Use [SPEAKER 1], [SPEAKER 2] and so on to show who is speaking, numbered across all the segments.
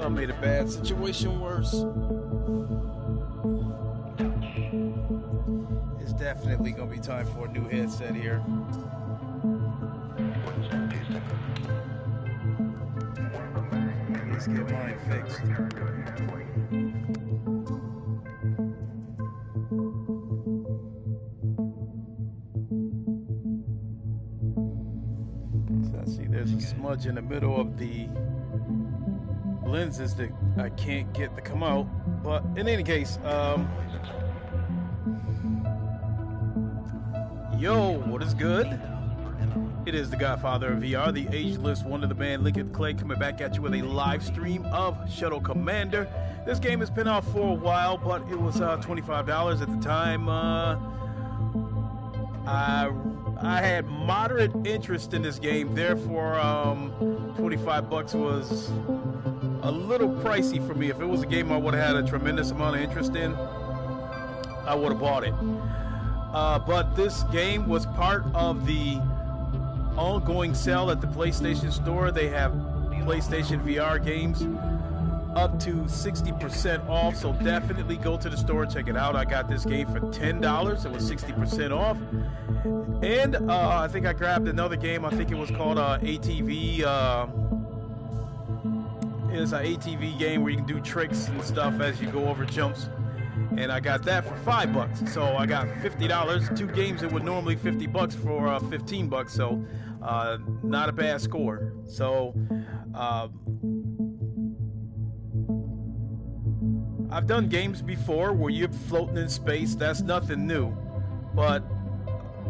[SPEAKER 1] made a bad situation worse. It's definitely gonna be time for a new headset here. Let's get mine fixed. So see, there's a smudge in the middle of the lenses that I can't get to come out. But in any case, yo, what is good? It is the Godfather of VR, the ageless one of the band Lincoln Clay, coming back at you with a live stream of Shuttle Commander. This game has been out for a while, but it was $25 at the time. I had moderate interest in this game, therefore $25 was a little pricey for me. If it was a game I would have had a tremendous amount of interest in, I would have bought it. But this game was part of the ongoing sale at the PlayStation Store. They have PlayStation VR games up to 60% off, so definitely go to the store, check it out. I got this game for $10. It was 60% off. And I think I grabbed another game. I think it was called ATV. It's an ATV game where you can do tricks and stuff as you go over jumps. And I got that for $5. So I got $50. Two games that would normally $50 for $15. So not a bad score. So I've done games before where you're floating in space. That's nothing new. But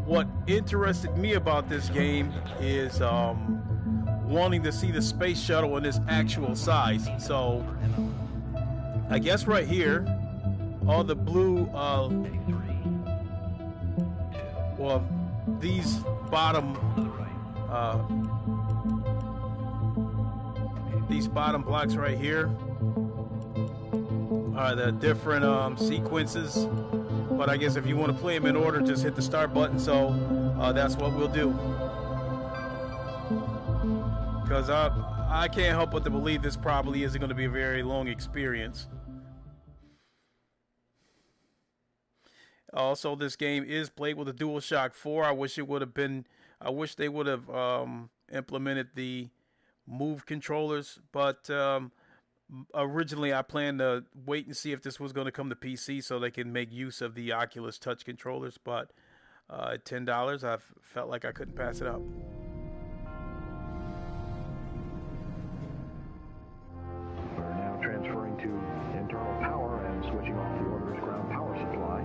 [SPEAKER 1] what interested me about this game is wanting to see the space shuttle in its actual size. So I guess right here, all the blue, well, these bottom blocks right here are the different sequences. But I guess if you want to play them in order, just hit the start button. So that's what we'll do. Because I can't help but to believe this probably isn't going to be a very long experience. Also, this game is played with a DualShock 4. I wish they would have implemented the Move controllers, but originally I planned to wait and see if this was going to come to PC so they can make use of the Oculus Touch controllers, but at $10, I felt like I couldn't pass it up.
[SPEAKER 2] We're now transferring to internal power and switching off the orbiter's ground power supply.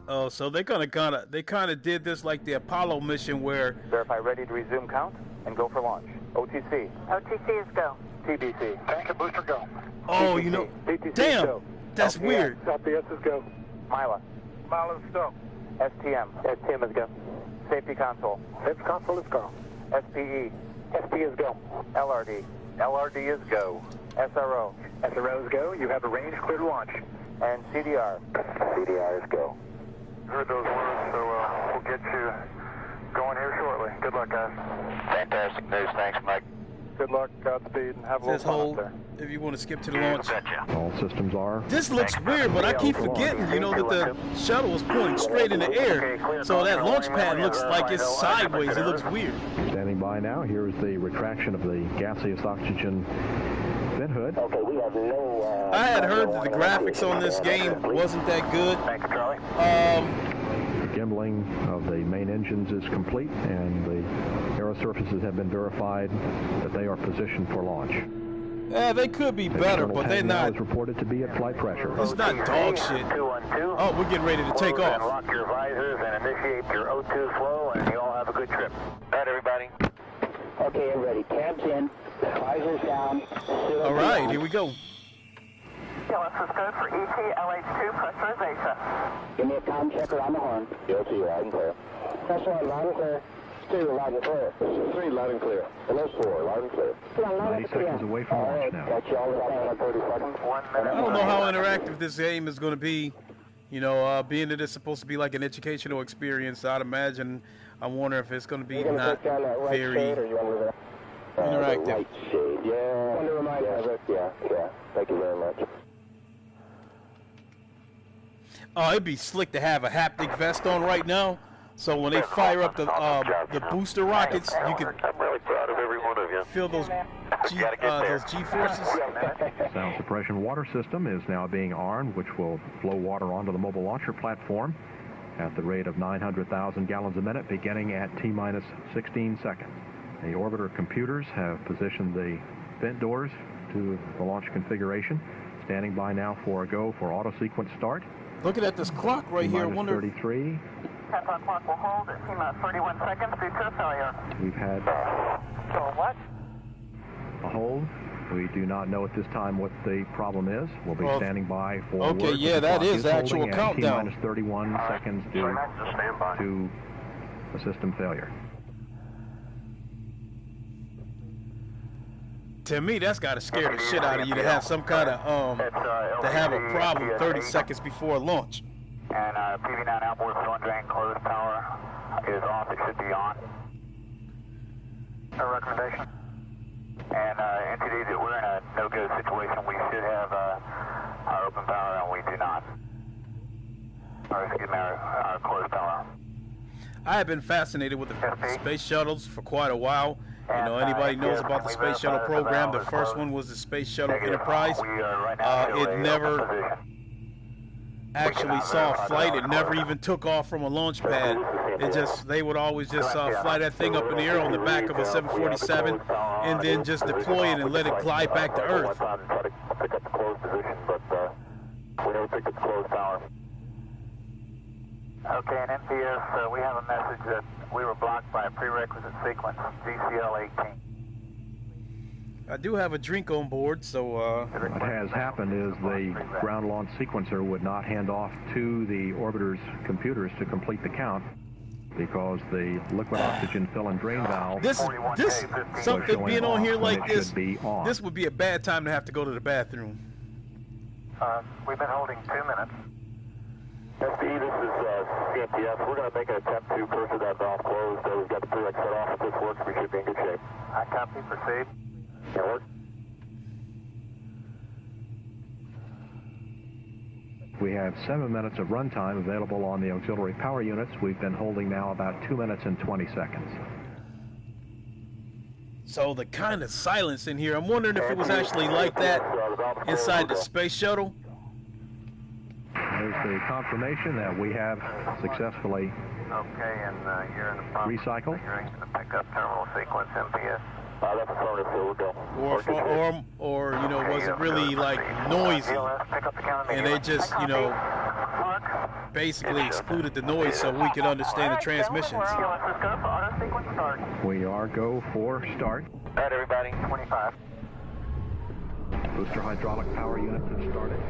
[SPEAKER 1] Oh, so they kind of did this like the Apollo mission where
[SPEAKER 3] verify ready to resume count and go for launch. OTC.
[SPEAKER 4] OTC is go.
[SPEAKER 3] TBC. Tank and booster go.
[SPEAKER 1] Oh,
[SPEAKER 3] TTC.
[SPEAKER 1] you know,
[SPEAKER 3] TTC
[SPEAKER 1] damn,
[SPEAKER 3] go.
[SPEAKER 1] that's
[SPEAKER 3] LPS.
[SPEAKER 1] weird.
[SPEAKER 3] LPS is go. Mila. Mila is go. STM. STM is go. Safety console. Safety console is go. SPE. SPE is go. LRD. LRD is go. SRO. SRO is go. You have a range clear to launch. And CDR. CDR is go. Heard those words, so we'll get you going here shortly. Good luck, guys. Fantastic news. Thanks, Mike. Good luck, Godspeed, and have a little fun up there.
[SPEAKER 1] If you want to skip to the launch.
[SPEAKER 2] All systems are.
[SPEAKER 1] This looks weird, but I keep forgetting, you know, that the shuttle is pointing straight in the air. So that launch pad looks like it's sideways. It looks weird.
[SPEAKER 2] Standing by now. Here is the retraction of the gaseous oxygen vent hood.
[SPEAKER 3] Okay, we have no...
[SPEAKER 1] I had heard that the graphics on this game wasn't that good.
[SPEAKER 3] Thank you, Charlie.
[SPEAKER 2] Gimbling of the main engines is complete, and the aero surfaces have been verified that they are positioned for launch.
[SPEAKER 1] Yeah, they could be better, but they're not.
[SPEAKER 2] Is reported to be at flight pressure.
[SPEAKER 1] It's not dog shit. Oh, we're getting ready to take off.
[SPEAKER 3] Lock your visors and initiate your O2 flow, and you all have a good trip. All right, everybody. Okay, everybody. Tabs in, visors down.
[SPEAKER 1] All right, here we go.
[SPEAKER 4] TLS is good for ET LH2 pressurization.
[SPEAKER 3] Give me a com checker on the horn. ELT, loud and clear. That's one, loud and clear. 2, loud and clear. 3, loud and clear. And there's 4, loud and clear.
[SPEAKER 2] 90 seconds away from launch now.
[SPEAKER 3] Got you all the way on 30 seconds. 1 minute.
[SPEAKER 1] I don't know how interactive this game is going to be. You know, being that it's supposed to be like an educational experience, I wonder if it's going to be not very interactive.
[SPEAKER 3] Light shade, yeah. Wonder remind of it. Yeah. Thank you very much.
[SPEAKER 1] Oh, it'd be slick to have a haptic vest on right now. So when they fire up the booster rockets, you can.
[SPEAKER 3] I'm really proud of every one of you.
[SPEAKER 1] Feel those G-forces.
[SPEAKER 2] Sound suppression water system is now being armed, which will flow water onto the mobile launcher platform at the rate of 900,000 gallons a minute, beginning at T-minus 16 seconds. The orbiter computers have positioned the vent doors to the launch configuration. Standing by now for a go for auto sequence start.
[SPEAKER 1] Looking at this clock right here, I wonder.
[SPEAKER 2] 33.
[SPEAKER 4] 10 clock will hold at T-minus 31 seconds due to failure.
[SPEAKER 2] We've had
[SPEAKER 4] So what?
[SPEAKER 2] a hold. We do not know at this time what the problem is. We'll be standing by for
[SPEAKER 1] okay,
[SPEAKER 2] word,
[SPEAKER 1] yeah, that is the actual
[SPEAKER 2] holding at
[SPEAKER 1] countdown.
[SPEAKER 2] T-minus 31 seconds due to a system failure.
[SPEAKER 1] To me, that's got to scare the shit out of you to have some kind of to have a problem 30 seconds before launch.
[SPEAKER 3] And PV9 outboard fuel drain closed power is off. It should be on. A recommendation. And NTD, that we're in a no-go situation. We should have our open power, and we do not. Or excuse me, our closed power.
[SPEAKER 1] I have been fascinated with the space shuttles for quite a while. You know, anybody knows about the Space Shuttle program. The first one was the Space Shuttle Enterprise. It never actually saw a flight. It never even took off from a launch pad. They would always just fly that thing up in the air on the back of a 747 and then just deploy it and let it glide back to Earth.
[SPEAKER 3] Pick up the closed position, but we never picked up the closed power. Okay, in NPS, we have a message that we were blocked by a prerequisite sequence, GCL 18.
[SPEAKER 1] I do have a drink on board, so...
[SPEAKER 2] What has happened is the ground launch sequencer would not hand off to the orbiter's computers to complete the count because the liquid oxygen fill and drain valve...
[SPEAKER 1] Something being on here like this, this would be a bad time to have to go to the bathroom.
[SPEAKER 3] We've been holding 2 minutes. SPE, this is CMTS. We're going to make an attempt to pursue that valve closed. We've got the prereq set off. If this works, we should be in good shape. I copy. Proceed. Can it work?
[SPEAKER 2] We have 7 minutes of runtime available on the auxiliary power units. We've been holding now about 2 minutes and 20 seconds.
[SPEAKER 1] So the kind of silence in here, I'm wondering if it was actually like that inside the space shuttle.
[SPEAKER 2] There's the confirmation that we have successfully
[SPEAKER 3] you're in the process
[SPEAKER 2] recycled.
[SPEAKER 3] to pick up terminal sequence MPS. That's affirmative, so we'll go.
[SPEAKER 1] Or you know, was it really like noisy? And they just, you know, basically excluded the noise so we could understand the transmissions.
[SPEAKER 2] We are go for start.
[SPEAKER 3] All right, everybody, 25.
[SPEAKER 2] Booster hydraulic power units have started.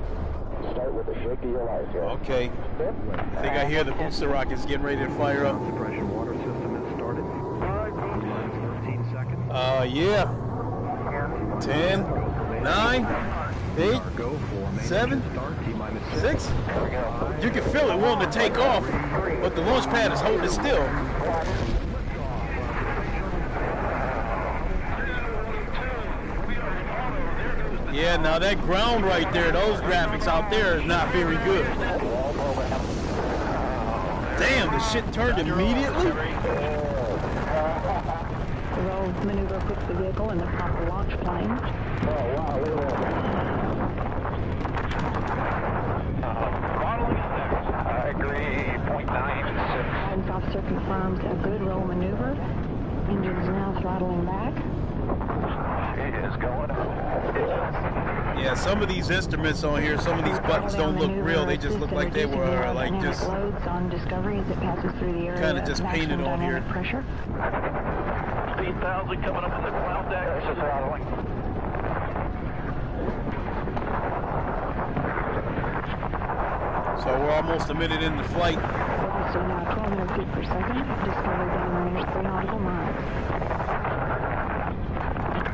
[SPEAKER 3] Start with a shake of your life here.
[SPEAKER 1] Okay. I think I hear the booster rockets getting ready to fire up.
[SPEAKER 2] Suppression water system has started. 13 seconds.
[SPEAKER 1] Yeah. 10, 9, 8, 7, 6. You can feel it wanting to take off, but the launch pad is holding still. Yeah, now that ground right there, those graphics out there is not very good. Damn, the shit turned immediately.
[SPEAKER 5] Roll maneuver puts the vehicle in the proper launch plane.
[SPEAKER 3] Oh, wow, look at that. I agree, 0.96.
[SPEAKER 5] Guidance officer confirms a good roll maneuver. Engines now throttling back.
[SPEAKER 3] It is going up.
[SPEAKER 1] Yeah, some of these instruments on here, some of these buttons don't look real. They just look like they were like just
[SPEAKER 5] on discovery as it passes through the area
[SPEAKER 1] kind of just painted on here.
[SPEAKER 5] Pressure.
[SPEAKER 3] 16,000 coming up on the cloud deck. There's just throttling.
[SPEAKER 1] So we're almost a minute into flight.
[SPEAKER 5] Velocity now 1,200 feet per second. Discovery downrange 3 nautical miles.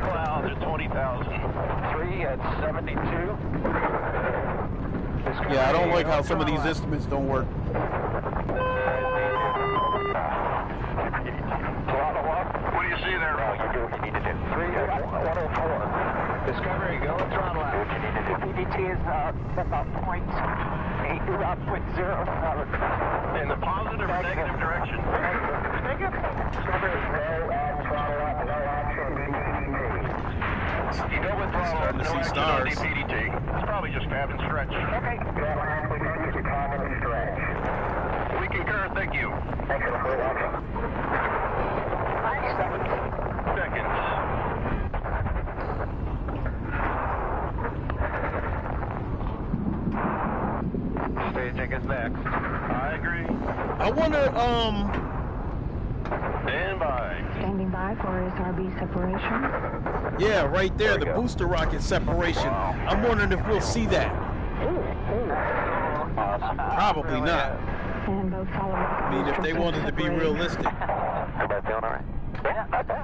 [SPEAKER 3] Clouds at 20,000. 3 at 72.
[SPEAKER 1] Yeah, I don't like how some of these instruments don't work.
[SPEAKER 3] Throttle up. What do you see there? No, you do what you need to do. 3 at 104. Discovery, go and throttle out. Do what you need to do. PDT is about 0.8, about 0.07. In the positive or negative direction? Negative. Discovery, go and throttle up. No action, PDT. You go with throttle up, no action on the PDT. It's probably just cabin stretch. Okay. Yeah, we think it's a cabin stretch. We concur, thank you. Thanks for watching. 90 seconds. Staging is next. I agree.
[SPEAKER 1] I wonder,
[SPEAKER 3] Stand by.
[SPEAKER 5] Standing by for SRB separation.
[SPEAKER 1] yeah, right there, the
[SPEAKER 3] There we go.
[SPEAKER 1] booster rocket separation. I'm wondering if we'll see that.
[SPEAKER 3] Awesome.
[SPEAKER 1] Probably not.
[SPEAKER 5] And both solid rocket
[SPEAKER 1] I mean, if they wanted to be realistic.
[SPEAKER 3] Everybody feeling all right?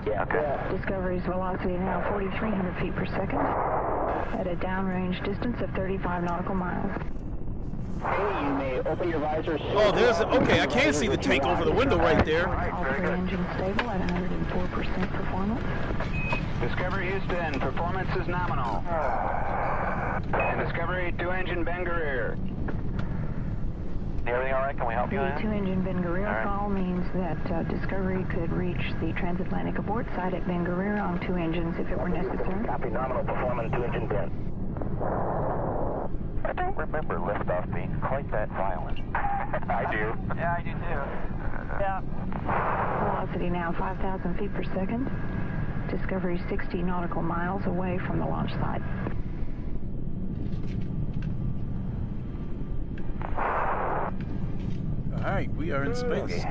[SPEAKER 3] Yeah, okay.
[SPEAKER 5] Discovery's velocity now 4,300 feet per second at a downrange distance of 35 nautical miles.
[SPEAKER 3] You may open your visor.
[SPEAKER 1] Oh, there's okay. I can see the tank over the window right there.
[SPEAKER 5] All three engines stable at 104% performance.
[SPEAKER 6] Discovery Houston, performance is nominal. And Discovery 2-engine Ben Guerrier.
[SPEAKER 3] Everything all right? Can we help you?
[SPEAKER 5] The 2-engine Ben Guerrier
[SPEAKER 3] All right.
[SPEAKER 5] call means that Discovery could reach the transatlantic abort site at Ben Guerrier on 2 engines if it were necessary.
[SPEAKER 3] Copy, nominal performance, 2-engine Ben. I don't remember liftoff being quite that violent. I do. Yeah, I do too. Yeah.
[SPEAKER 5] Velocity now 5,000 feet per second. Discovery 60 nautical miles away from the launch site.
[SPEAKER 1] All right, we are in space.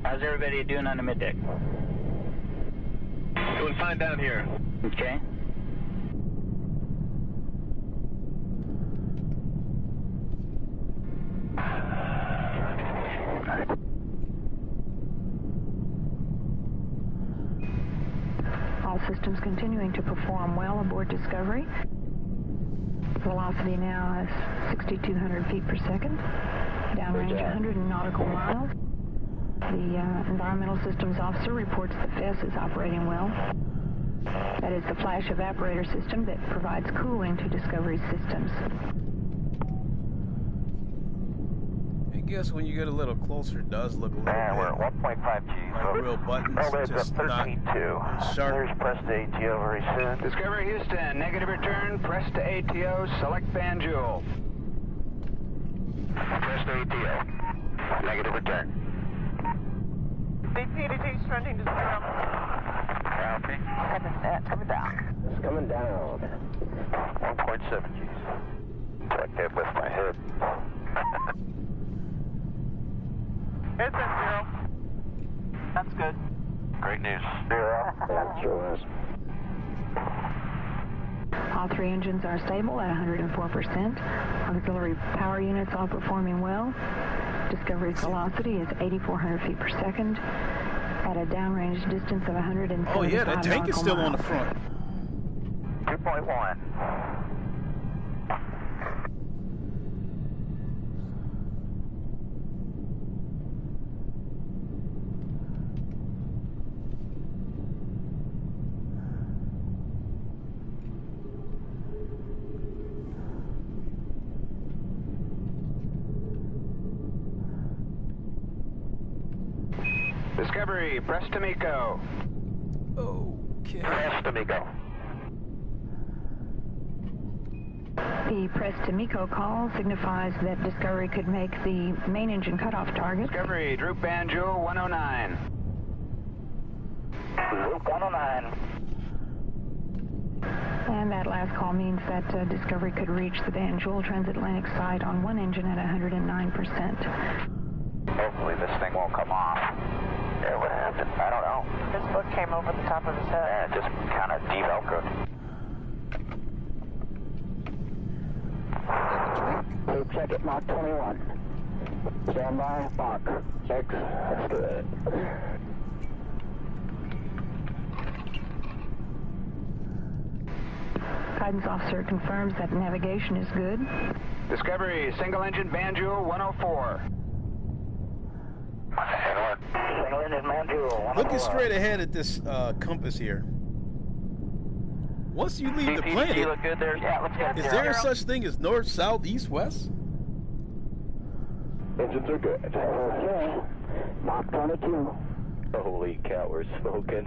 [SPEAKER 7] How's everybody doing on the middeck?
[SPEAKER 3] Doing fine down here.
[SPEAKER 7] Okay.
[SPEAKER 5] All systems continuing to perform well aboard Discovery. Velocity now is 6,200 feet per second. Downrange 100 nautical miles. The Environmental Systems Officer reports the FES is operating well. That is the flash evaporator system that provides cooling to Discovery's systems.
[SPEAKER 1] I guess when you get a little closer, it does look a little
[SPEAKER 3] And we're
[SPEAKER 1] bit
[SPEAKER 3] at 1.5 Gs.
[SPEAKER 1] like real buttons,
[SPEAKER 3] Oh, there's
[SPEAKER 1] just
[SPEAKER 3] a
[SPEAKER 1] not
[SPEAKER 3] 13.2.
[SPEAKER 1] sharp.
[SPEAKER 3] There's press to ATO very soon.
[SPEAKER 6] Discovery Houston, negative return, press to ATO, select Banjul.
[SPEAKER 3] Press to ATO. Negative return.
[SPEAKER 4] PDT trending to 0.
[SPEAKER 3] Copy.
[SPEAKER 4] Coming down.
[SPEAKER 3] It's coming down. 1.7 Gs. So I can't lift my head.
[SPEAKER 4] It's at 0. That's good.
[SPEAKER 3] Great news. 0. That sure is.
[SPEAKER 5] All 3 engines are stable at 104%. Auxiliary power units all performing well. Discovery's velocity is 8,400 feet per second at a downrange distance of 175
[SPEAKER 1] Oh yeah, that tank is
[SPEAKER 5] nautical
[SPEAKER 1] still on the
[SPEAKER 5] miles.
[SPEAKER 1] front.
[SPEAKER 3] 2.1.
[SPEAKER 6] Discovery, press to MECO.
[SPEAKER 1] Okay.
[SPEAKER 3] Press to MECO.
[SPEAKER 5] The press to MECO call signifies that Discovery could make the main engine cutoff target.
[SPEAKER 6] Discovery, Droop Banjul 109.
[SPEAKER 3] Loop 109.
[SPEAKER 5] And that last call means that Discovery could reach the Banjul transatlantic site on 1 engine at 109%.
[SPEAKER 3] Hopefully this thing won't come off. Yeah, what happened? I don't know.
[SPEAKER 4] His foot came over the top of his head.
[SPEAKER 3] Yeah, it just kind of de-velcroed.
[SPEAKER 1] Have a drink.
[SPEAKER 3] Check it, Mach 21. Stand by, Mach 6. That's good.
[SPEAKER 5] Guidance officer confirms that navigation is good.
[SPEAKER 6] Discovery, single engine Banjul 104.
[SPEAKER 3] Single engine Banjul 104.
[SPEAKER 1] Looking straight ahead at this compass here. Once you leave the planet,
[SPEAKER 3] look good there? Yeah, looks good.
[SPEAKER 1] is there such thing as north, south, east, west?
[SPEAKER 3] Engines are good. Okay. Mach 22. Holy cow, we're smoking.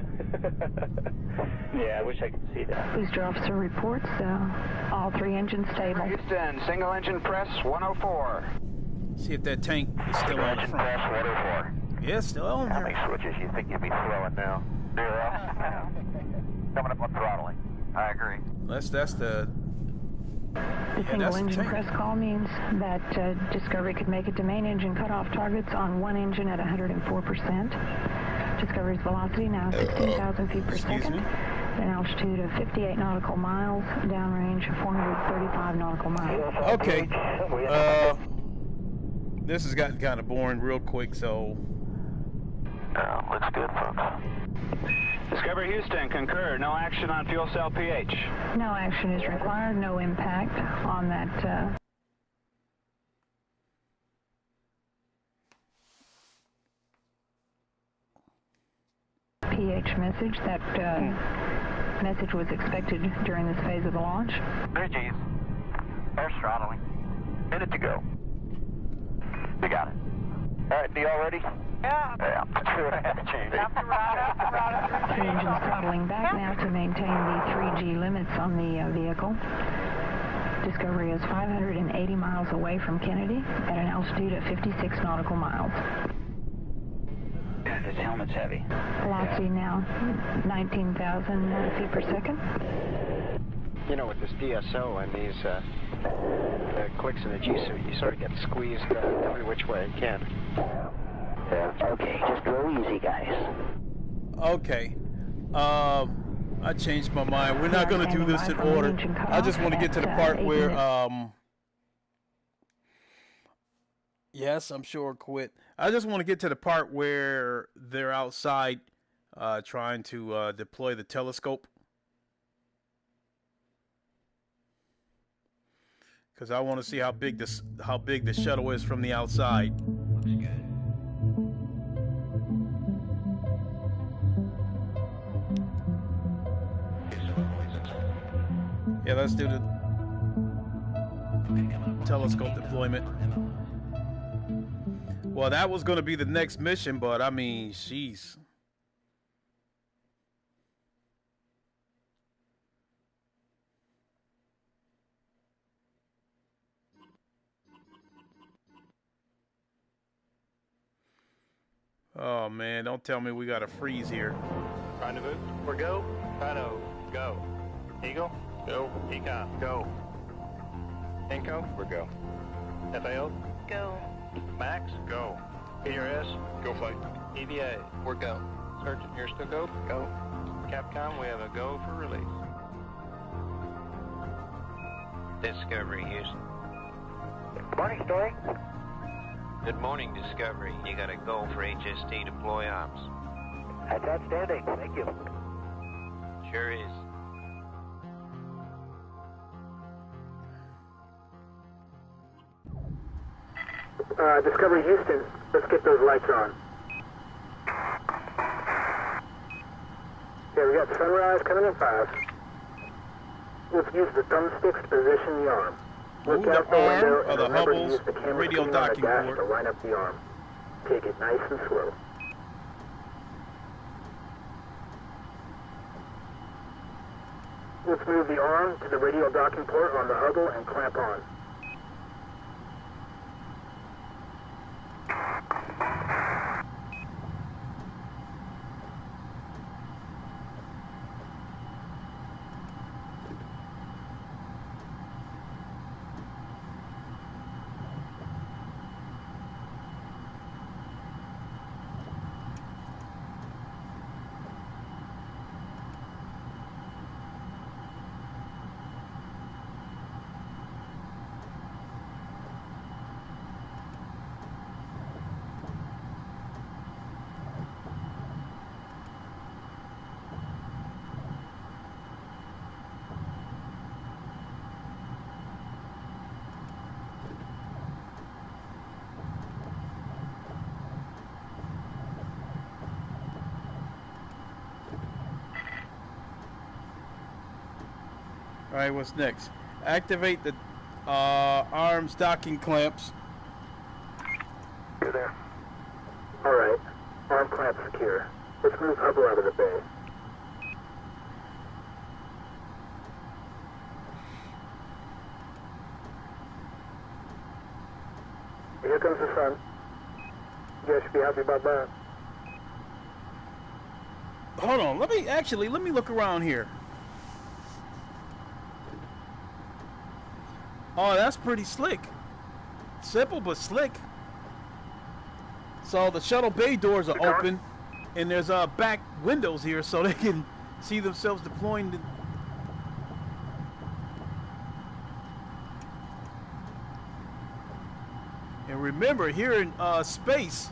[SPEAKER 3] Yeah, I wish I could see that.
[SPEAKER 5] Booster officer reports all 3 engines stable.
[SPEAKER 6] Houston, single engine press 104.
[SPEAKER 1] See if that tank is still on the front.
[SPEAKER 3] Press 104.
[SPEAKER 1] Yeah, it's still on
[SPEAKER 3] How
[SPEAKER 1] there.
[SPEAKER 3] many switches you think you'd be throwing now? 0. Coming up on throttling. I agree.
[SPEAKER 1] That's the
[SPEAKER 5] The
[SPEAKER 1] that's
[SPEAKER 5] single
[SPEAKER 1] the
[SPEAKER 5] engine
[SPEAKER 1] tank.
[SPEAKER 5] press call means that Discovery could make it to main engine cutoff targets on 1 engine at 104%. Discovery's velocity now 16,000 feet per
[SPEAKER 1] Excuse
[SPEAKER 5] second.
[SPEAKER 1] me?
[SPEAKER 5] An altitude of 58 nautical miles, downrange 435 nautical miles.
[SPEAKER 1] Okay. This has gotten kind of boring real quick, so
[SPEAKER 3] Looks good, folks.
[SPEAKER 6] Discovery Houston, concur. No action on fuel cell pH.
[SPEAKER 5] No action is required, no impact on that pH message. That message was expected during this phase of the launch.
[SPEAKER 3] 3 Gs. Air throttling. Minute to go. You got it. All right, D, all ready?
[SPEAKER 4] Yeah.
[SPEAKER 3] Yeah.
[SPEAKER 5] The engine's throttling back now to maintain the 3G limits on the vehicle. Discovery is 580 miles away from Kennedy at an altitude of 56 nautical miles.
[SPEAKER 7] This helmet's heavy.
[SPEAKER 5] Velocity now 19,000 feet per second.
[SPEAKER 8] You know, with this DSO and these clicks in the G suit, you sort of get squeezed every which way you can.
[SPEAKER 3] Yeah. Okay, just go easy, guys.
[SPEAKER 1] okay. I changed my mind. We're not going to do this in order. I just want to get to the part where yes, I'm sure quit. I just want to get to the part where they're outside trying to deploy the telescope. Because I want to see how big the shuttle is from the outside.
[SPEAKER 7] Looks good.
[SPEAKER 1] Yeah, let's do the telescope deployment. Well, that was going to be the next mission, but I mean, jeez. Oh man, don't tell me we got a freeze here.
[SPEAKER 3] Rendezvous. We're go. Rhino. Go. Eagle. Go. Econ. Go. Inco. We're go. FAO.
[SPEAKER 4] Go.
[SPEAKER 3] Max. Go. PRS. Go flight. EVA. We're go. Sergeant, you're still go? Go. Capcom, we have a go for release.
[SPEAKER 9] Discovery, Houston.
[SPEAKER 3] Morning, Story.
[SPEAKER 9] Good morning, Discovery. You got a go for HST deploy ops.
[SPEAKER 3] That's outstanding. Thank you.
[SPEAKER 9] Sure is.
[SPEAKER 3] Discovery Houston, let's get those lights on. Okay, we got sunrise coming in 5. Let's use the thumbsticks to position the arm. Look
[SPEAKER 1] Move
[SPEAKER 3] out
[SPEAKER 1] the
[SPEAKER 3] the
[SPEAKER 1] arm
[SPEAKER 3] window
[SPEAKER 1] of
[SPEAKER 3] and
[SPEAKER 1] the
[SPEAKER 3] remember to
[SPEAKER 1] Hubble's
[SPEAKER 3] use the camera
[SPEAKER 1] radio
[SPEAKER 3] screen on the
[SPEAKER 1] docking
[SPEAKER 3] dash
[SPEAKER 1] port.
[SPEAKER 3] to line up the arm. Take it nice and slow. Let's move the arm to the radio docking port on the Hubble and clamp on.
[SPEAKER 1] right, what's next? Activate the arms docking clamps.
[SPEAKER 3] You're there. All right. Arm clamp secure. Let's move Hubble out of the bay. Here comes the sun. You guys should be happy about that.
[SPEAKER 1] Hold on, let me look around here. Oh, that's pretty slick. Simple but slick. So the shuttle bay doors are open, and there's back windows here so they can see themselves deploying. And remember, here in space,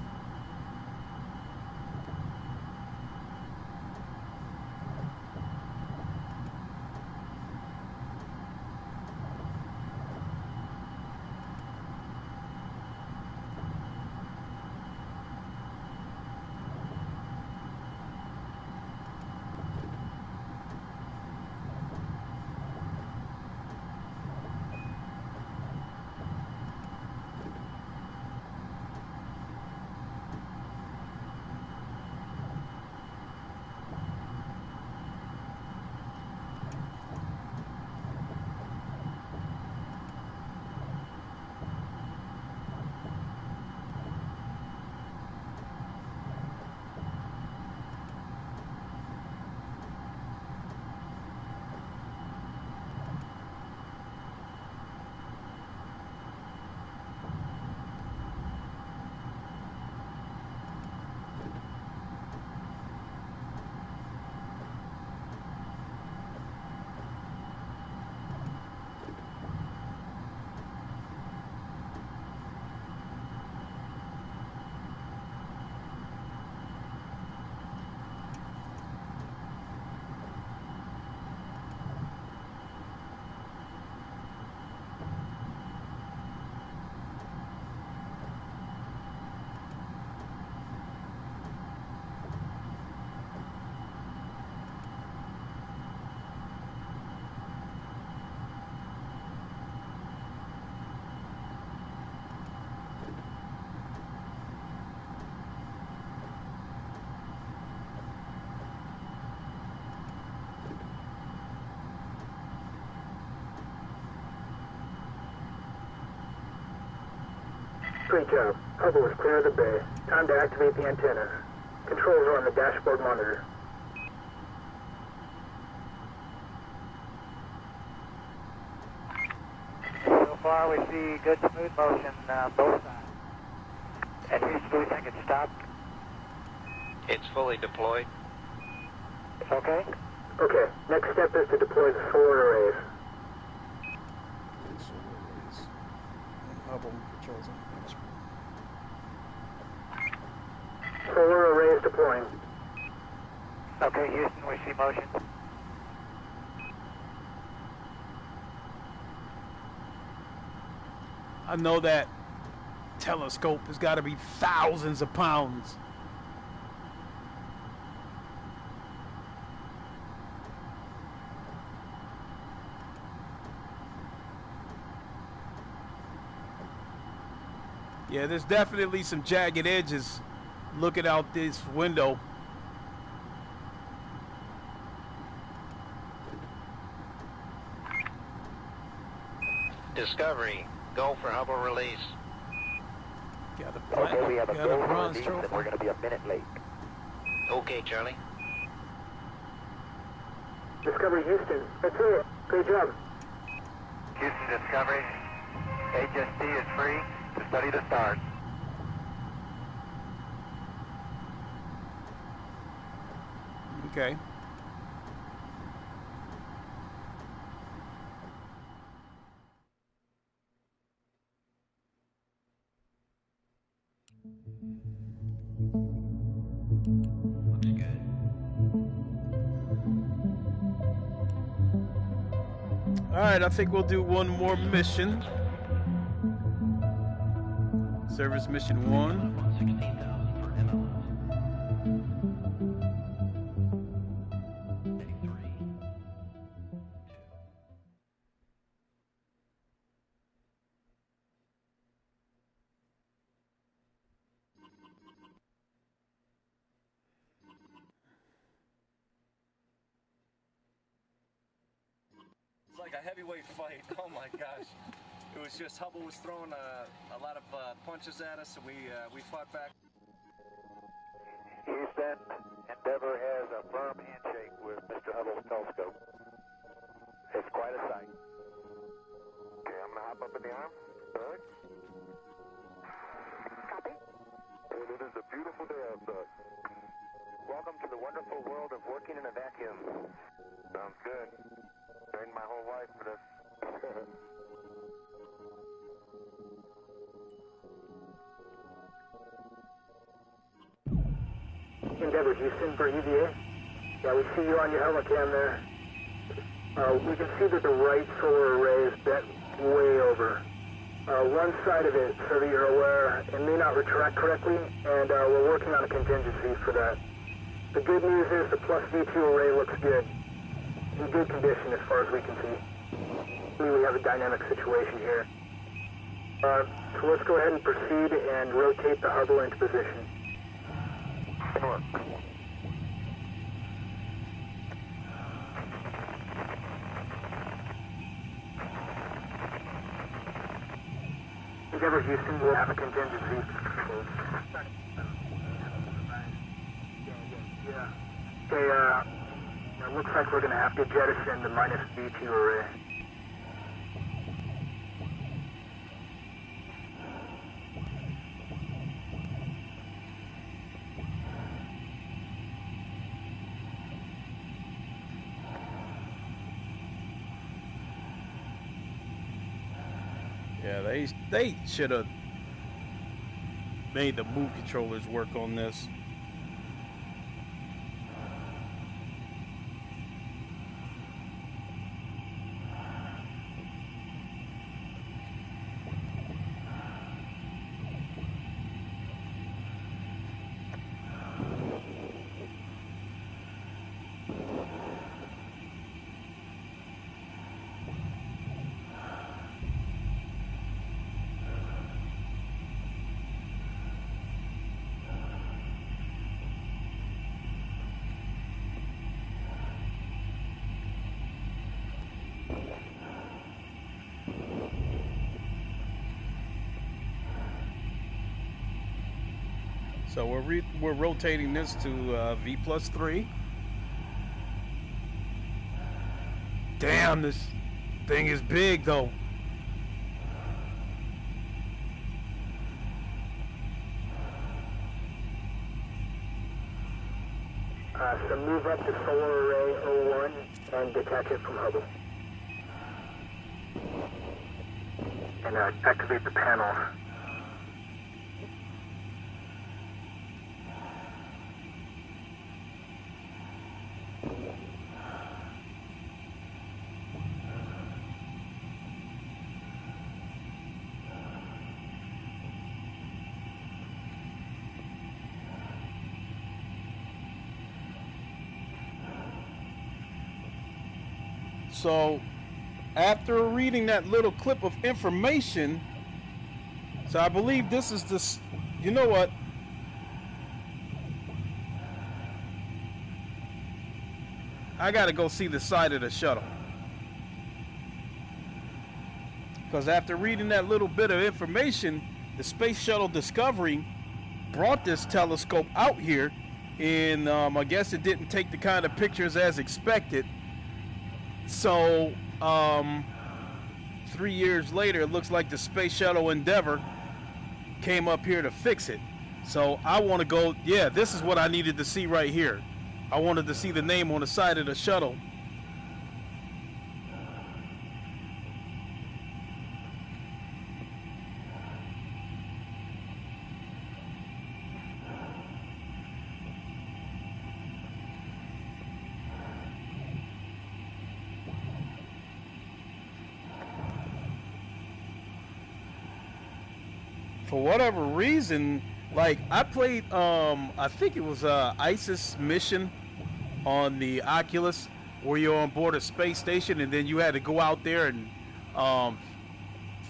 [SPEAKER 3] Great job. Hubble is clear of the bay. Time to activate the antenna. Controls are on the dashboard monitor.
[SPEAKER 10] So far we see good smooth motion both sides. And Houston, do we think it's stopped?
[SPEAKER 9] It's fully deployed.
[SPEAKER 10] Okay.
[SPEAKER 3] Okay, next step is to deploy the solar arrays.
[SPEAKER 1] Hubble controls on the dashboard.
[SPEAKER 3] Solar arrays deploying.
[SPEAKER 10] Okay, Houston, we see motion.
[SPEAKER 1] I know that telescope has got to be thousands of pounds. Yeah, there's definitely some jagged edges looking out this window.
[SPEAKER 9] Discovery, go for Hubble release.
[SPEAKER 1] Got a
[SPEAKER 10] Okay, we have a go
[SPEAKER 1] bronze
[SPEAKER 10] release
[SPEAKER 1] trophy.
[SPEAKER 10] and we're going to be a minute late.
[SPEAKER 9] Okay, Charlie.
[SPEAKER 3] Discovery Houston. That's it. Great job.
[SPEAKER 10] Houston Discovery, HST is free to study the stars.
[SPEAKER 1] Okay.
[SPEAKER 2] Looks good.
[SPEAKER 1] All right, I think we'll do one more mission. Service mission 1.
[SPEAKER 2] 16,000 for MLS.
[SPEAKER 11] heavyweight fight. Oh my gosh. It was just Hubble was throwing a lot of punches at us, and we fought back.
[SPEAKER 10] Houston, Endeavour has a firm handshake with Mr. Hubble's telescope. It's quite a sight.
[SPEAKER 3] Okay, I'm gonna hop up in the arm. All right.
[SPEAKER 10] Copy.
[SPEAKER 3] And it is a beautiful day outside.
[SPEAKER 10] Welcome to the wonderful world of working in a vacuum.
[SPEAKER 3] Sounds good. Trained my whole life for this.
[SPEAKER 10] Endeavour, Houston, for EVA. Yeah, we see you on your helicam there. We can see that the right solar array is bent way over. One side of it, so that you're aware, it may not retract correctly, and we're working on a contingency for that. The good news is the plus V2 array looks good. In good condition as far as we can see. We have a dynamic situation here. So let's go ahead and proceed and rotate the Hubble into position. Good work. Endeavour Houston will have a contingency. Okay, it looks like we're going to have to jettison the minus V2 array.
[SPEAKER 1] Yeah, they should have made the move controllers work on this. So we're rotating this to V+3. Damn, this thing is big though.
[SPEAKER 10] So move up to solar array 01 and detach it from Hubble. And activate the panels.
[SPEAKER 1] So after reading that little clip of information, so I believe this is this, you know what? I gotta go see the side of the shuttle. Because after reading that little bit of information, the Space Shuttle Discovery brought this telescope out here, and I guess it didn't take the kind of pictures as expected. So 3 years later, it looks like the Space Shuttle Endeavour came up here to fix it. So I want to go, yeah, this is what I needed to see right here. I wanted to see the name on the side of the shuttle. For whatever reason, like I played, I think it was ISIS mission on the Oculus, where you're on board a space station and then you had to go out there and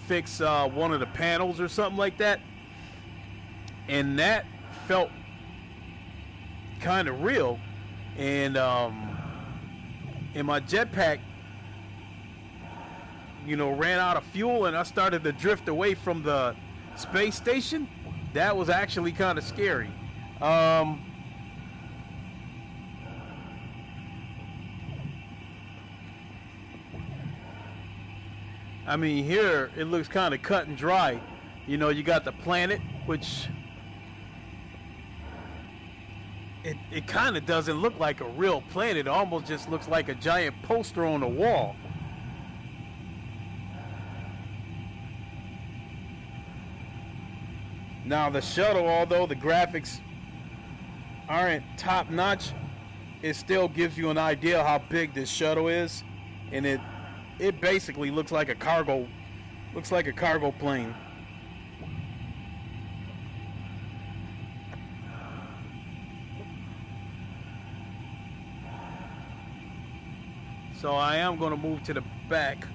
[SPEAKER 1] fix one of the panels or something like that. And that felt kind of real. And in my jetpack, you know, ran out of fuel and I started to drift away from the space station, that was actually kind of scary. I mean, here it looks kind of cut and dry. You know, you got the planet, which it kind of doesn't look like a real planet. It almost just looks like a giant poster on the wall. Now the shuttle, although the graphics aren't top notch, it still gives you an idea how big this shuttle is, and it basically looks like a cargo plane. So I am going to move to the back.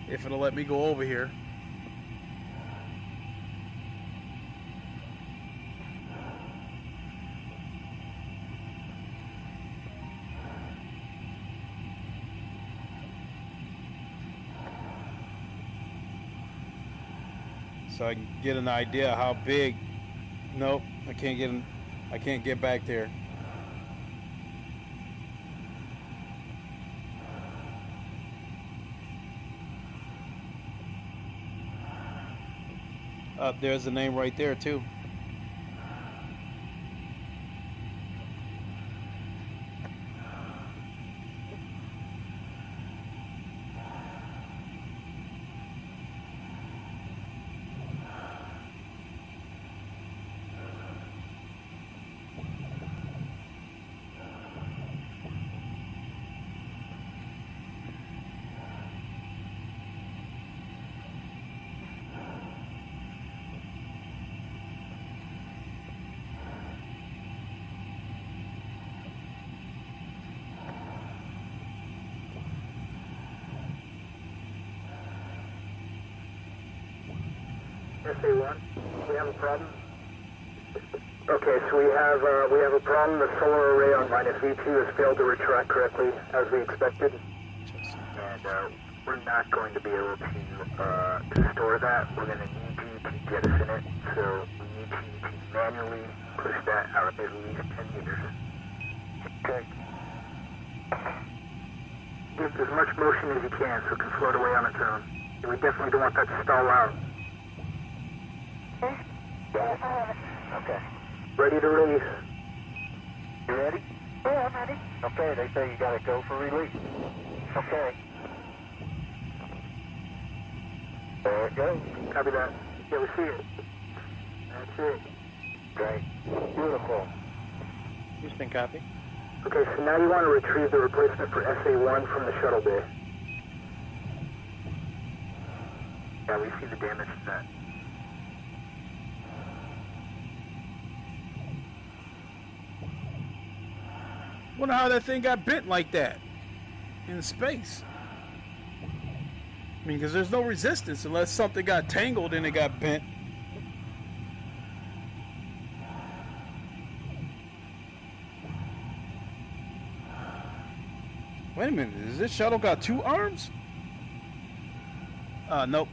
[SPEAKER 1] If it'll let me go over here. So I can get an idea how big. Nope, I can't get back there. There's the name right there too.
[SPEAKER 10] SA1, we have a problem. Okay, so we have a problem. The solar array on minus V2 has failed to retract correctly, as we expected. And we're not going to be able to store that. We're going to need you to jettison it. So we need you to manually push that out at least 10 meters. Okay. Give as much motion as you can so it can float away on its own. And we definitely don't want that to stall out. Okay. Ready to release. You ready?
[SPEAKER 4] Yeah, I'm ready.
[SPEAKER 10] Okay, they say you gotta go for release. Okay. There it goes. Copy that. Yeah, we see it. That's it. Great. Beautiful.
[SPEAKER 8] Houston, copy.
[SPEAKER 10] Okay, so now you want to retrieve the replacement for SA1 from the shuttle bay. Yeah, we see the damage to that.
[SPEAKER 1] Wonder how that thing got bent like that in space. I mean, because there's no resistance unless something got tangled and it got bent. Wait a minute, is this shuttle got 2 arms? Nope.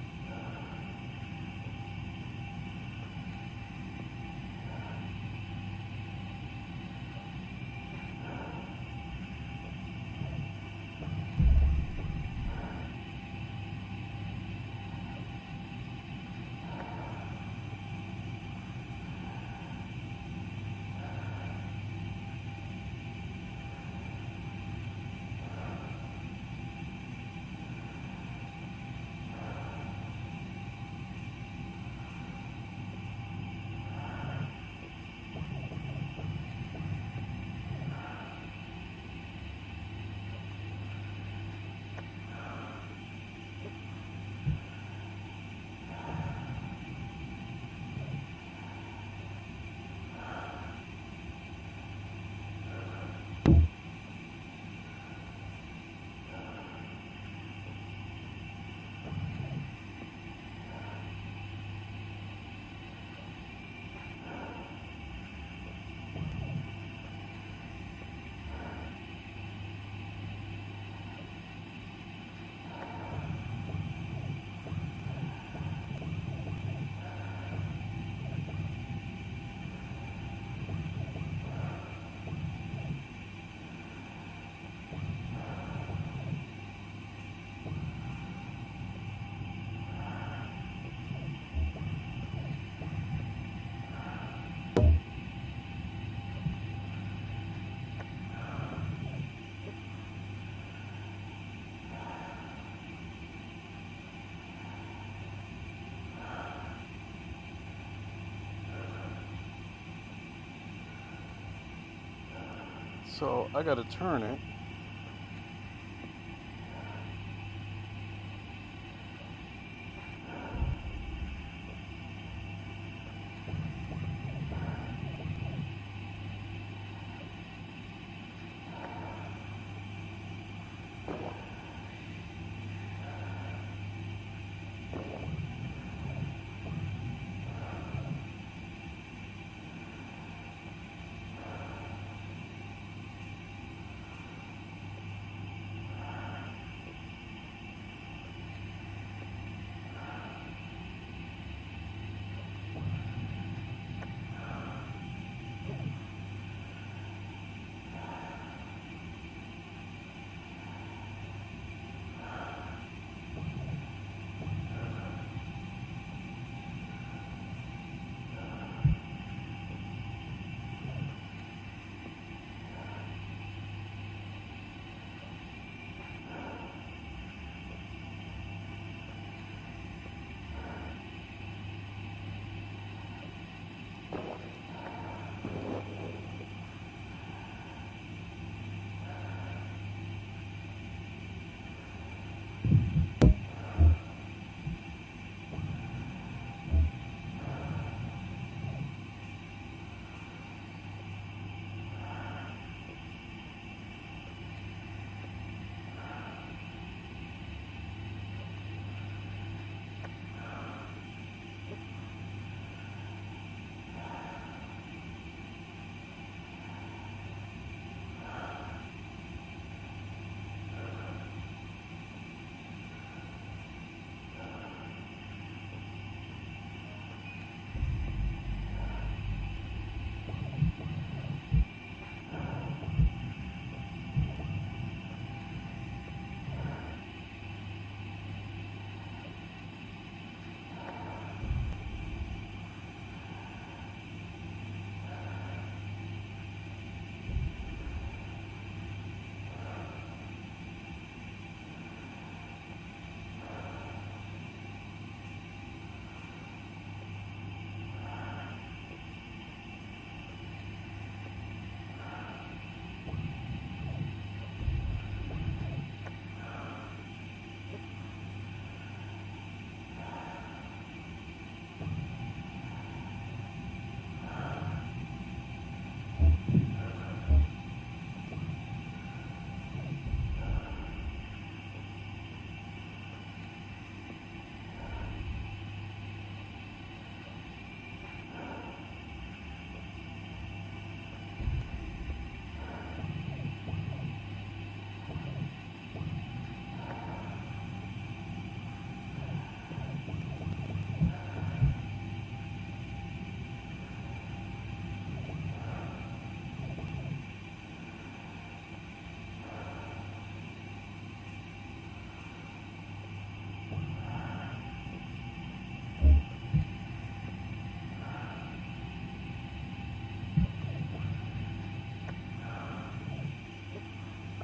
[SPEAKER 1] So I gotta turn it.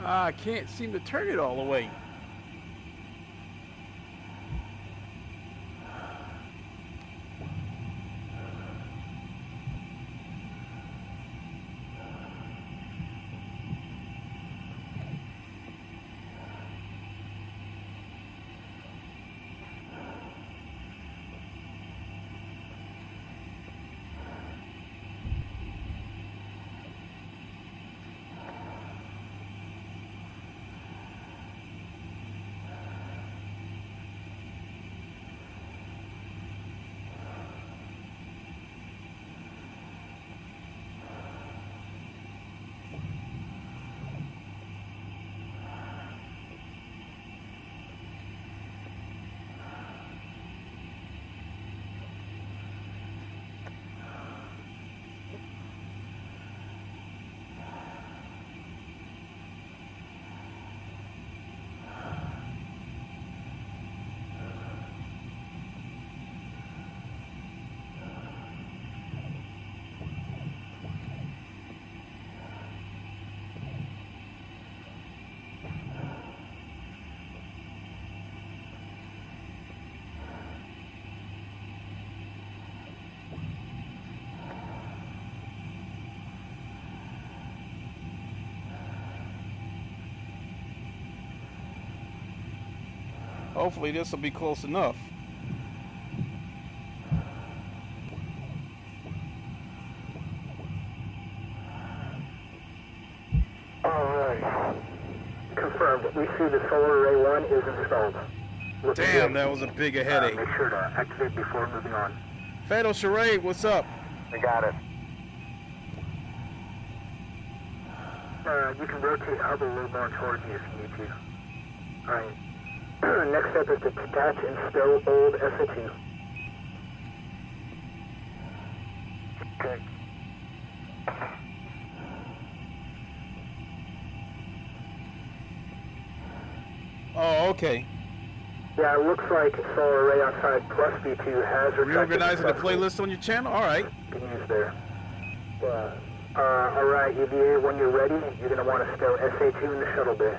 [SPEAKER 1] I can't seem to turn it all the way. Hopefully this will be close enough.
[SPEAKER 10] Alright. Confirmed. We see the solar array 1 is installed.
[SPEAKER 1] Damn, that was a bigger headache.
[SPEAKER 10] Make sure to activate before moving on.
[SPEAKER 1] Fatal Charade, what's up?
[SPEAKER 3] I got it.
[SPEAKER 10] You can rotate Hubble a little more towards you if you need to. Alright. Next step is to detach and stow old SA2. Okay.
[SPEAKER 1] Oh, okay.
[SPEAKER 10] Yeah, it looks like solar array outside plus B2 has
[SPEAKER 1] reorganizing the playlist on your channel? Alright.
[SPEAKER 10] Can use there. Alright, UVA, when you're ready, you're going to want to stow SA2 in the shuttle bay.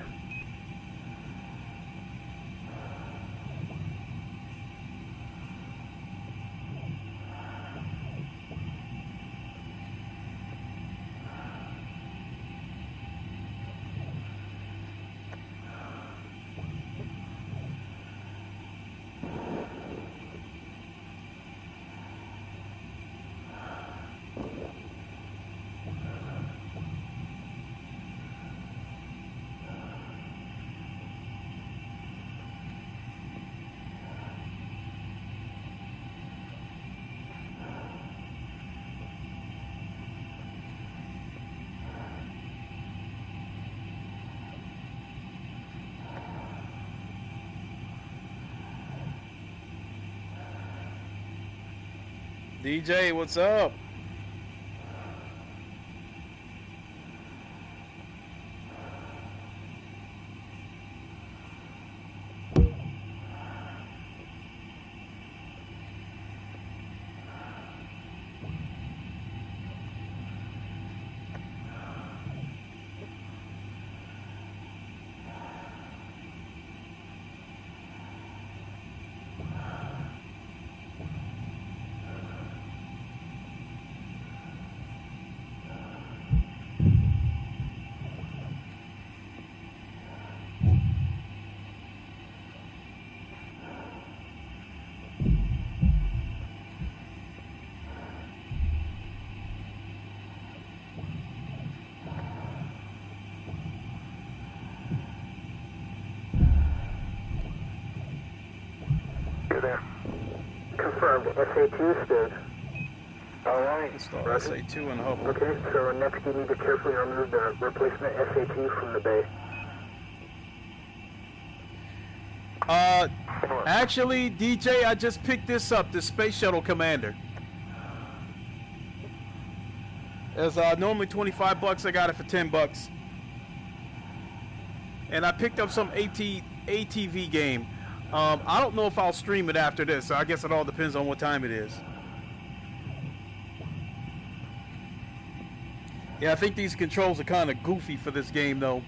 [SPEAKER 1] DJ, what's up?
[SPEAKER 10] There. Confirmed. SA2 stood. Alright.
[SPEAKER 1] Install SA2 and Hubble.
[SPEAKER 10] Okay, so next you need to carefully remove the replacement SA2 from the bay.
[SPEAKER 1] Actually, DJ, I just picked this up, the Space Shuttle Commander. It's normally 25 bucks, I got it for 10 bucks. And I picked up some ATV game. I don't know if I'll stream it after this, so I guess it all depends on what time it is. Yeah, I think these controls are kind of goofy for this game, though.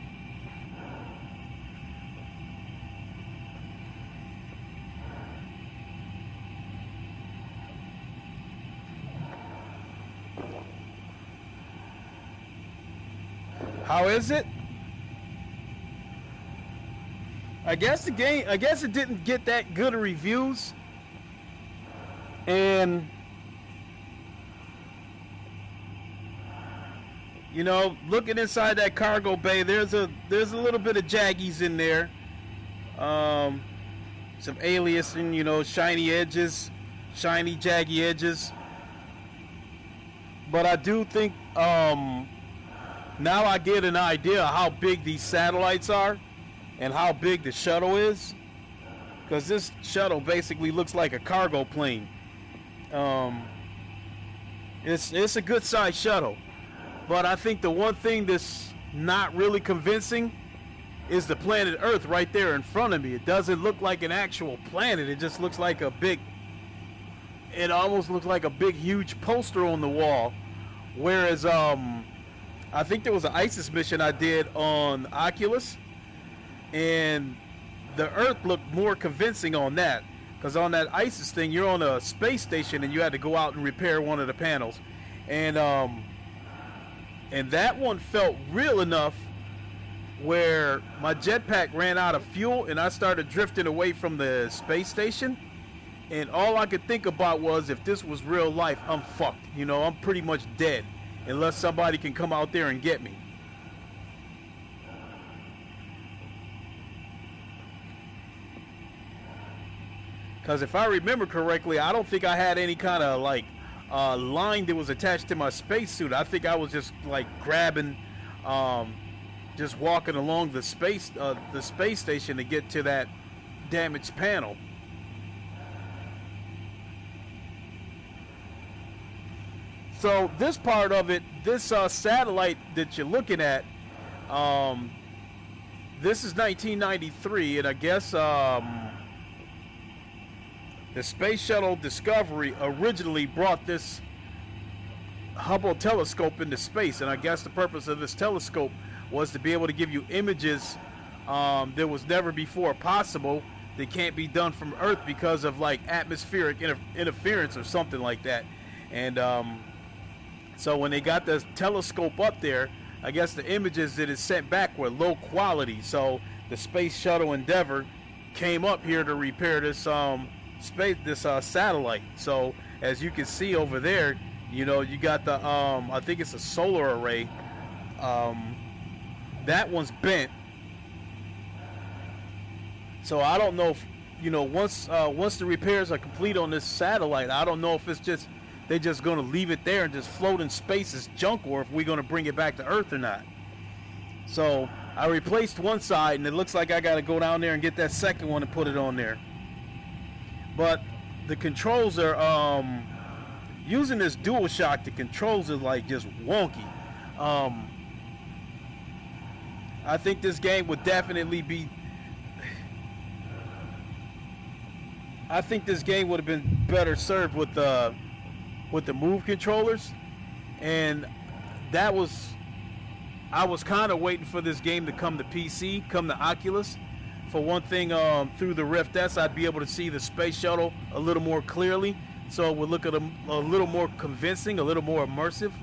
[SPEAKER 1] How is it? I guess it didn't get that good of reviews. And you know, looking inside that cargo bay, there's a little bit of jaggies in there. Some aliasing, you know, shiny edges, shiny jaggy edges. But I do think now I get an idea of how big these satellites are and how big the shuttle is, because this shuttle basically looks like a cargo plane. It's a good sized shuttle, but I think the one thing that's not really convincing is the planet Earth right there in front of me. It doesn't look like an actual planet. It just looks like it almost looks like a big huge poster on the wall. Whereas I think there was an ISIS mission I did on Oculus, and the Earth looked more convincing on that, because on that ISIS thing you're on a space station and you had to go out and repair one of the panels, and that one felt real enough where my jetpack ran out of fuel and I started drifting away from the space station. And all I could think about was, if this was real life, I'm fucked. You know, I'm pretty much dead unless somebody can come out there and get me. Because if I remember correctly, I don't think I had any kind of like line that was attached to my spacesuit. I think I was just like grabbing, just walking along the space station to get to that damaged panel. So this part of it, this satellite that you're looking at, this is 1993, and I guess the Space Shuttle Discovery originally brought this Hubble telescope into space, and I guess the purpose of this telescope was to be able to give you images that was never before possible, that can't be done from Earth because of like atmospheric interference or something like that. And so when they got the telescope up there, I guess the images that it sent back were low quality. So the Space Shuttle Endeavour came up here to repair this satellite. So as you can see over there, you know, you got the I think it's a solar array. That one's bent. So I don't know if, you know, once the repairs are complete on this satellite, I don't know if it's just they're just going to leave it there and just float in space as junk, or if we're going to bring it back to Earth or not. So I replaced one side, and it looks like I got to go down there and get that second one and put it on there. But the controls are, using this DualShock, the controls are like just wonky. I think this game would definitely be, I think this game would have been better served with the Move controllers. And that was, I was kind of waiting for this game to come to PC, come to Oculus. For one thing, through the Rift S, I'd be able to see the space shuttle a little more clearly, so it would look at a little more convincing, a little more immersive.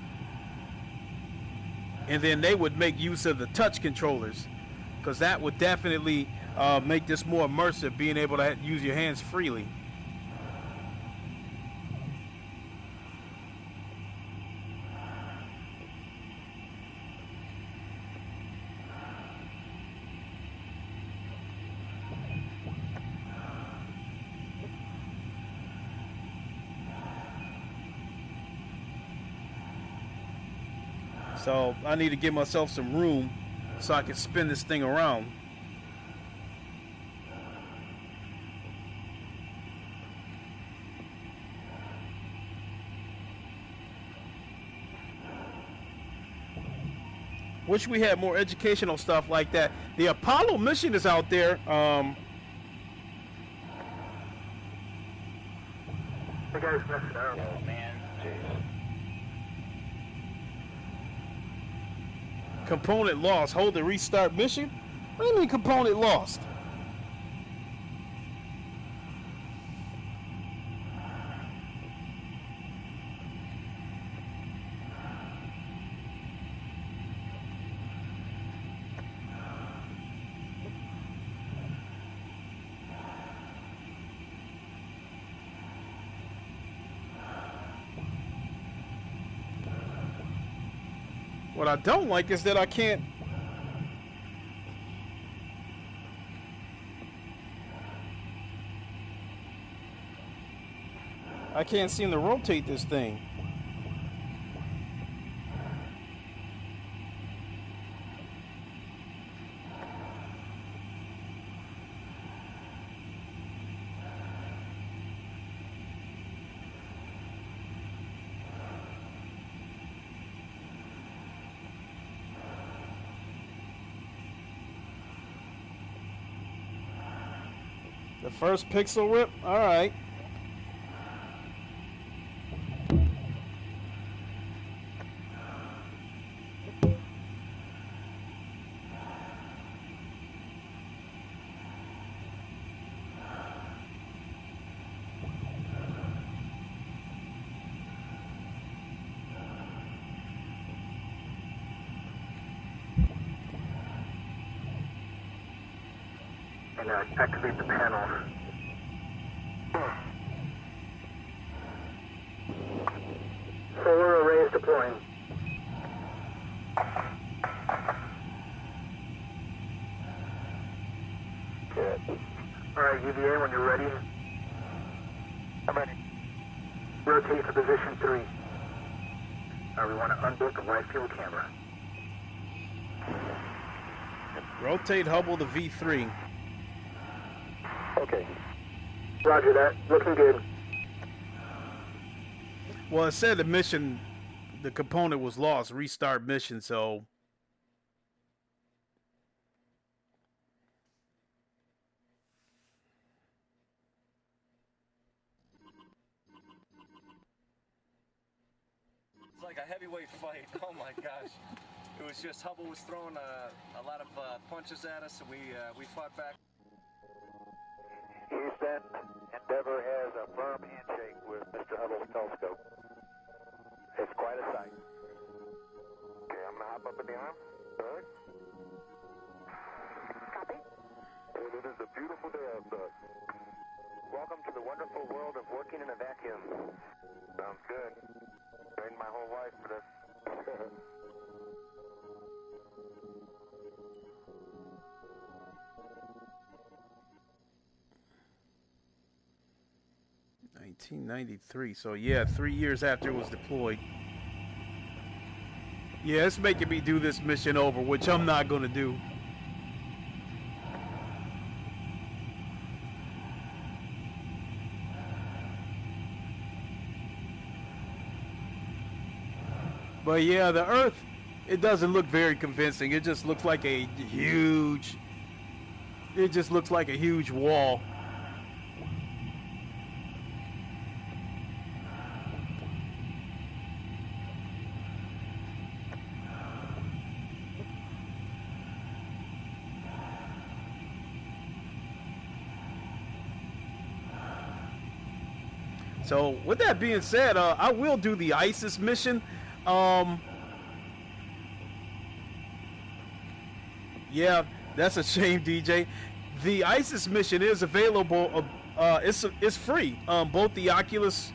[SPEAKER 1] And then they would make use of the touch controllers, because that would definitely make this more immersive, being able to use your hands freely. So I need to give myself some room so I can spin this thing around. Wish we had more educational stuff like that. The Apollo mission is out there.
[SPEAKER 10] The guy's messing around.
[SPEAKER 7] Oh man, jeez.
[SPEAKER 1] Component lost. Hold the restart mission? What do you mean component lost? What I don't like is that I can't. I can't seem to rotate this thing. The first pixel rip? All right.
[SPEAKER 10] and activate the panels. Solar array is deploying. Good. Alright, UVA, when you're ready. I'm ready. Rotate to position 3. We want to unbook the wide field camera.
[SPEAKER 1] Rotate Hubble to V3.
[SPEAKER 10] Okay. Roger that. Looking good.
[SPEAKER 1] Well, it said the mission, the component was lost. Restart mission, so...
[SPEAKER 11] It's like a heavyweight fight. Oh my gosh. It was just Hubble was throwing a lot of punches at us, and we fought back.
[SPEAKER 3] Houston, Endeavour has a firm handshake with Mr. Hubble's telescope. It's quite a sight. Okay, I'm going to hop up in the arm. All right. Copy. And it is a beautiful day outside. Welcome to the wonderful world of working in a vacuum. Sounds good. Trained my whole life for this.
[SPEAKER 1] 1993. So yeah, 3 years after it was deployed. Yeah, it's making me do this mission over, which I'm not going to do. But yeah, the Earth, it doesn't look very convincing. It just looks like a huge, wall. So with that being said, I will do the ISIS mission. Yeah, that's a shame, DJ. The ISIS mission is available. It's free. Both the Oculus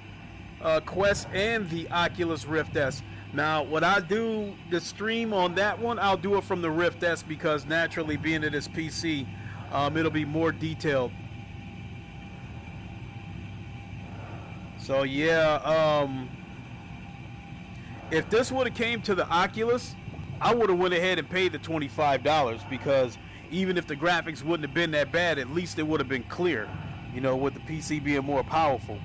[SPEAKER 1] Quest and the Oculus Rift S. Now, when I do the stream on that one, I'll do it from the Rift S because naturally, being it is PC, it'll be more detailed. So yeah, if this would have came to the Oculus, I would have went ahead and paid the $25 because even if the graphics wouldn't have been that bad, at least it would have been clear, you know, with the PC being more powerful.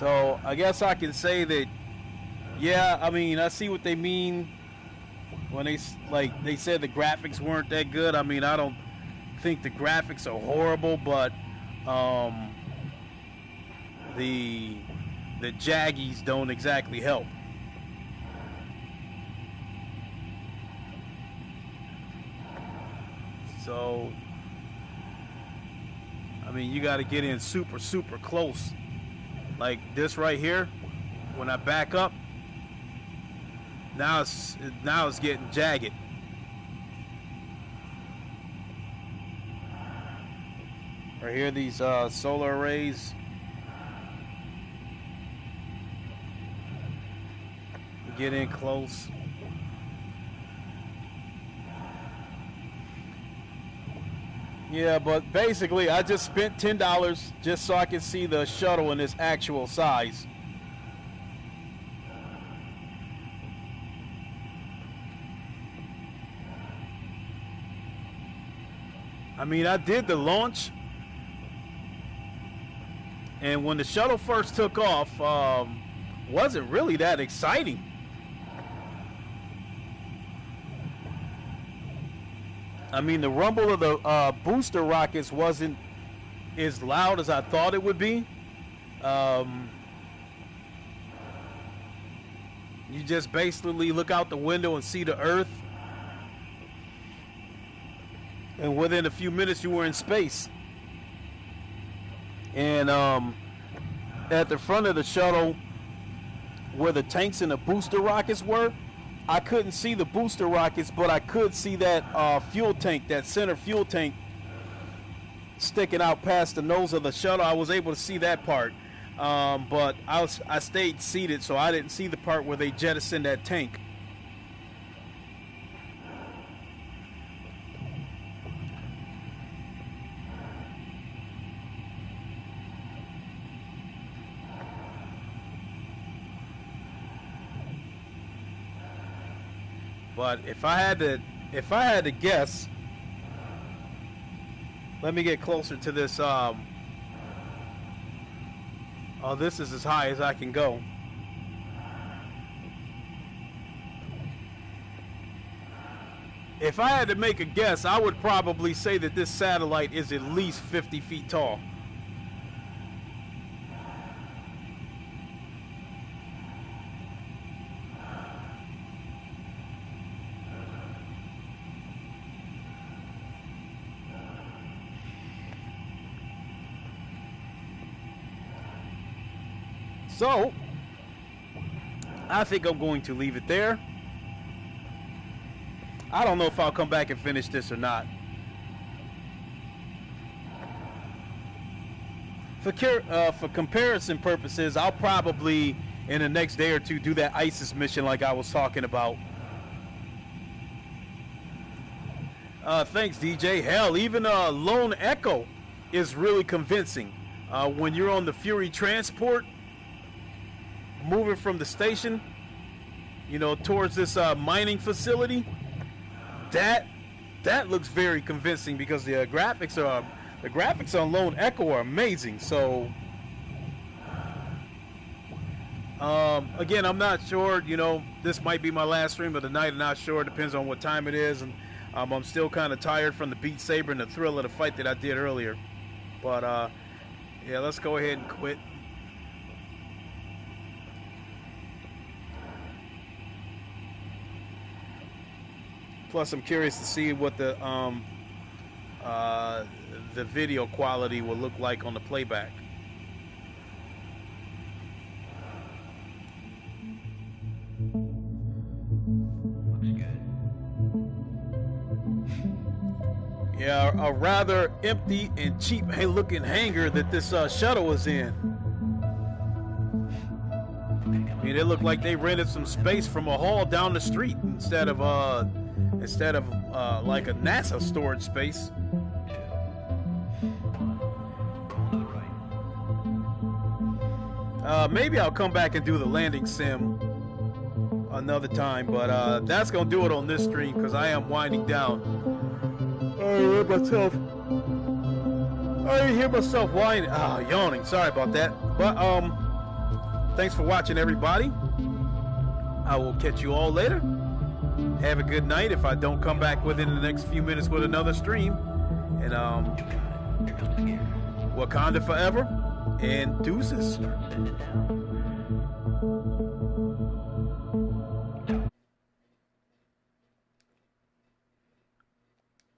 [SPEAKER 1] So I guess I can say that, yeah, I mean, I see what they mean when they said the graphics weren't that good. I mean, I don't think the graphics are horrible, but the jaggies don't exactly help. So I mean, you got to get in super close, like this right here. When I back up, now it's getting jagged. Right here, these solar arrays. Get in close. Yeah, but basically, I just spent $10 just so I can see the shuttle in its actual size. I mean, I did the launch, and when the shuttle first took off, wasn't really that exciting. I mean, the rumble of the booster rockets wasn't as loud as I thought it would be. You just basically look out the window and see the Earth. And within a few minutes, you were in space. And at the front of the shuttle, where the tanks and the booster rockets were. I couldn't see the booster rockets, but I could see that fuel tank, that center fuel tank sticking out past the nose of the shuttle. I was able to see that part, but I stayed seated, so I didn't see the part where they jettisoned that tank. But if I had to guess, let me get closer to this. Oh, this is as high as I can go. If I had to make a guess, I would probably say that this satellite is at least 50 feet tall. So, I think I'm going to leave it there. I don't know if I'll come back and finish this or not. For comparison purposes, I'll probably, in the next day or two, do that ISIS mission like I was talking about. Thanks, DJ. Hell, even Lone Echo is really convincing. When you're on the Fury transport, moving from the station, you know, towards this mining facility, that looks very convincing because the graphics on Lone Echo are amazing. So again, I'm not sure, you know, this might be my last stream of the night. I'm not sure. It depends on what time it is, and I'm still kind of tired from the Beat Saber and the thrill of the fight that I did earlier. But yeah, let's go ahead and quit. Plus, I'm curious to see what the video quality will look like on the playback.
[SPEAKER 12] Looks good.
[SPEAKER 1] Yeah, a rather empty and cheap-looking hangar that this shuttle was in. I mean, it looked like they rented some space from a hall down the street instead of like a NASA storage space. Maybe I'll come back and do the landing sim another time, but that's gonna do it on this stream because I am winding down. I hear myself whining. Yawning. Sorry about that. But thanks for watching, everybody. I will catch you all later. Have a good night if I don't come back within the next few minutes with another stream. And Wakanda forever and deuces.